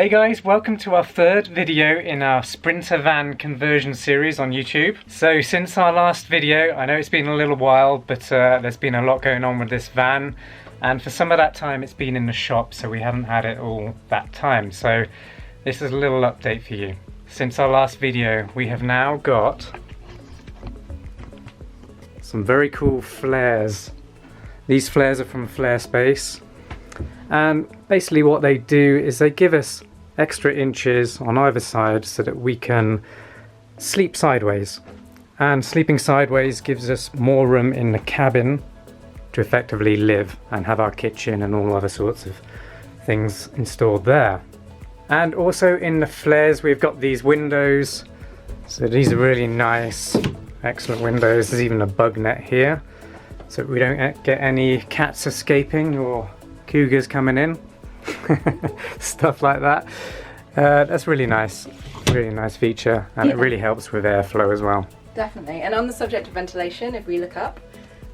Hey guys, welcome to our third video in our Sprinter van conversion series on YouTube. So since our last video, I know it's been a little while, but there's been a lot going on with this van, and for some of that time it's been in the shop, so we haven't had it all that time. So this is a little update for you. Since our last video, we have now got some very cool flares. These flares are from Flarespace, and basically what they do is they give us extra inches on either side so that we can sleep sideways, and sleeping sideways gives us more room in the cabin to effectively live and have our kitchen and all other sorts of things installed there. And also in the flares we've got these windows, so these are really nice, excellent windows. There's even a bug net here so we don't get any cats escaping or cougars coming in. Stuff like that. That's really nice feature, and it really helps with airflow as well. Definitely. And on the subject of ventilation, if we look up,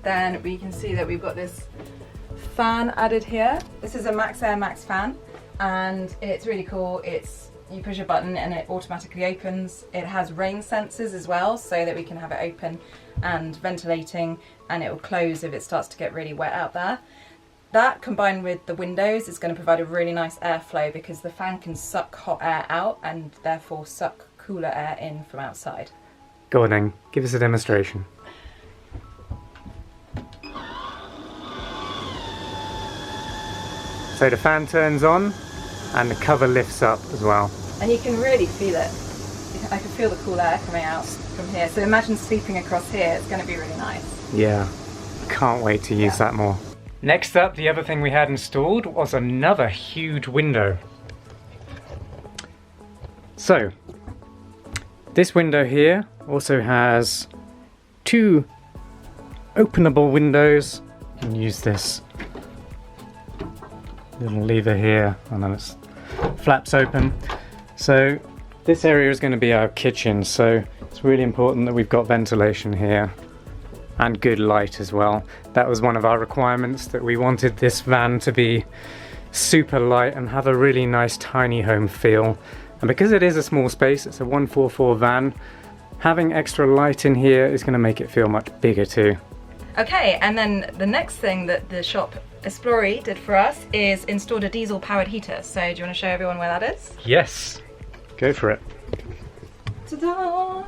then we can see that we've got this fan added here. This is a Max Air Max fan, and it's really cool. You push a button and it automatically opens. It has rain sensors as well, so that we can have it open and ventilating, and it will close if it starts to get really wet out there. That combined with the windows is going to provide a really nice airflow, because the fan can suck hot air out and therefore suck cooler air in from outside. Go on then, give us a demonstration. So the fan turns on and the cover lifts up as well. And you can really feel it. I can feel the cool air coming out from here. So imagine sleeping across here, it's going to be really nice. Yeah, can't wait to use that more. Next up, the other thing we had installed was another huge window. So, this window here also has two openable windows. You can use this little lever here, and then it flaps open. So this area is going to be our kitchen, so it's really important that we've got ventilation here and good light as well. That was one of our requirements, that we wanted this van to be super light and have a really nice tiny home feel. And because it is a small space, it's a 144 van, having extra light in here is going to make it feel much bigger too. Okay, and then the next thing that the shop Esplory did for us is installed a diesel powered heater. So do you want to show everyone where that is? Yes, go for it. Ta-da!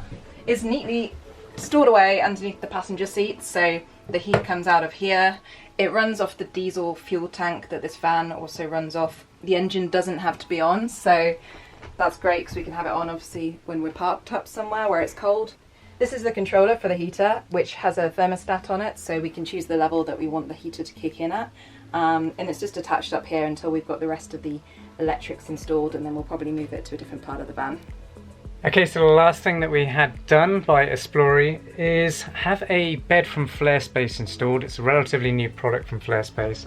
It's neatly stored away underneath the passenger seat, so the heat comes out of here. It runs off the diesel fuel tank that this van also runs off. The engine doesn't have to be on, so that's great because we can have it on obviously when we're parked up somewhere where it's cold. This is the controller for the heater, which has a thermostat on it, so we can choose the level that we want the heater to kick in at. And it's just attached up here until we've got the rest of the electrics installed, and then we'll probably move it to a different part of the van. Okay, so the last thing that we had done by Esplory is have a bed from Flarespace installed. It's a relatively new product from Flarespace,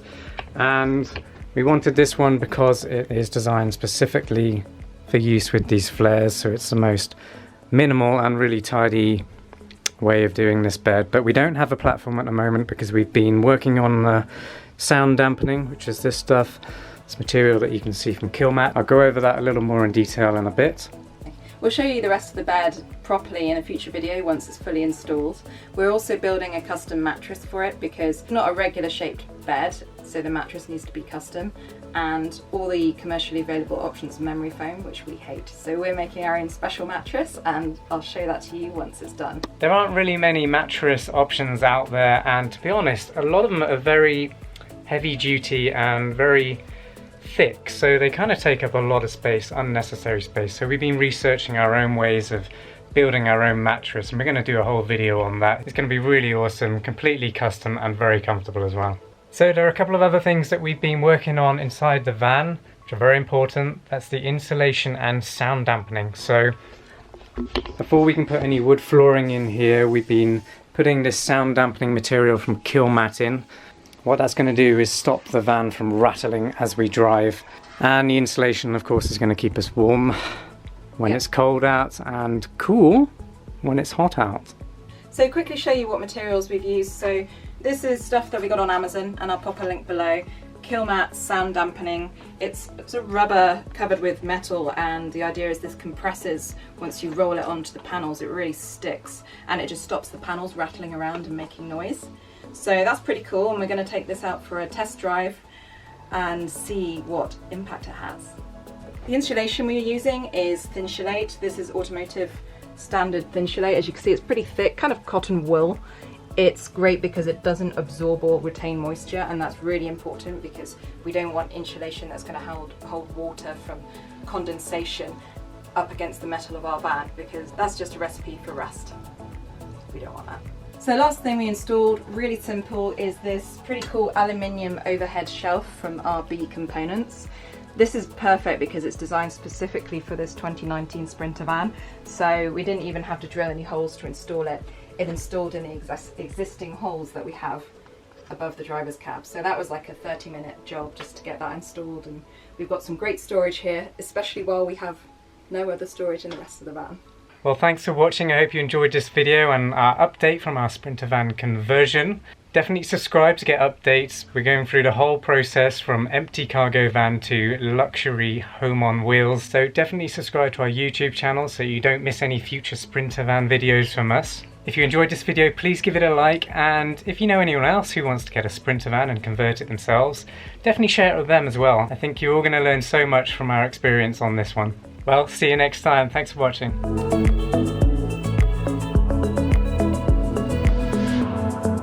and we wanted this one because it is designed specifically for use with these flares, so it's the most minimal and really tidy way of doing this bed. But we don't have a platform at the moment because we've been working on the sound dampening, which is this stuff. It's material that you can see from Kilmat. I'll go over that a little more in detail in a bit. We'll show you the rest of the bed properly in a future video once it's fully installed. We're also building a custom mattress for it, because it's not a regular shaped bed, so the mattress needs to be custom, and all the commercially available options are memory foam, which we hate. So we're making our own special mattress, and I'll show that to you once it's done. There aren't really many mattress options out there, and to be honest, a lot of them are very heavy duty and very thick, so they kind of take up a lot of space, unnecessary space. So we've been researching our own ways of building our own mattress, and we're going to do a whole video on that. It's going to be really awesome, completely custom and very comfortable as well. So there are a couple of other things that we've been working on inside the van, which are very important. That's the insulation and sound dampening. So before we can put any wood flooring in here, we've been putting this sound dampening material from Kilmat in. What that's going to do is stop the van from rattling as we drive, and the insulation of course is going to keep us warm when it's cold out and cool when it's hot out. So quickly show you what materials we've used. So this is stuff that we got on Amazon, and I'll pop a link below. Kilmat sound dampening. It's a rubber covered with metal, and the idea is this compresses once you roll it onto the panels. It really sticks and it just stops the panels rattling around and making noise. So that's pretty cool, and we're going to take this out for a test drive and see what impact it has. The insulation we're using is Thinsulate. This is automotive standard Thinsulate. As you can see, it's pretty thick, kind of cotton wool. It's great because it doesn't absorb or retain moisture, and that's really important because we don't want insulation that's going to hold water from condensation up against the metal of our van, because that's just a recipe for rust. We don't want that. So the last thing we installed, really simple, is this pretty cool aluminium overhead shelf from RB Components. This is perfect because it's designed specifically for this 2019 Sprinter van, so we didn't even have to drill any holes to install it. It installed in the existing holes that we have above the driver's cab. So that was like a 30-minute job just to get that installed, and we've got some great storage here, especially while we have no other storage in the rest of the van. Well, thanks for watching. I hope you enjoyed this video and our update from our Sprinter van conversion. Definitely subscribe to get updates. We're going through the whole process from empty cargo van to luxury home on wheels. So definitely subscribe to our YouTube channel so you don't miss any future Sprinter van videos from us. If you enjoyed this video, please give it a like, and if you know anyone else who wants to get a Sprinter van and convert it themselves, definitely share it with them as well. I think you're all going to learn so much from our experience on this one. Well, see you next time. Thanks for watching.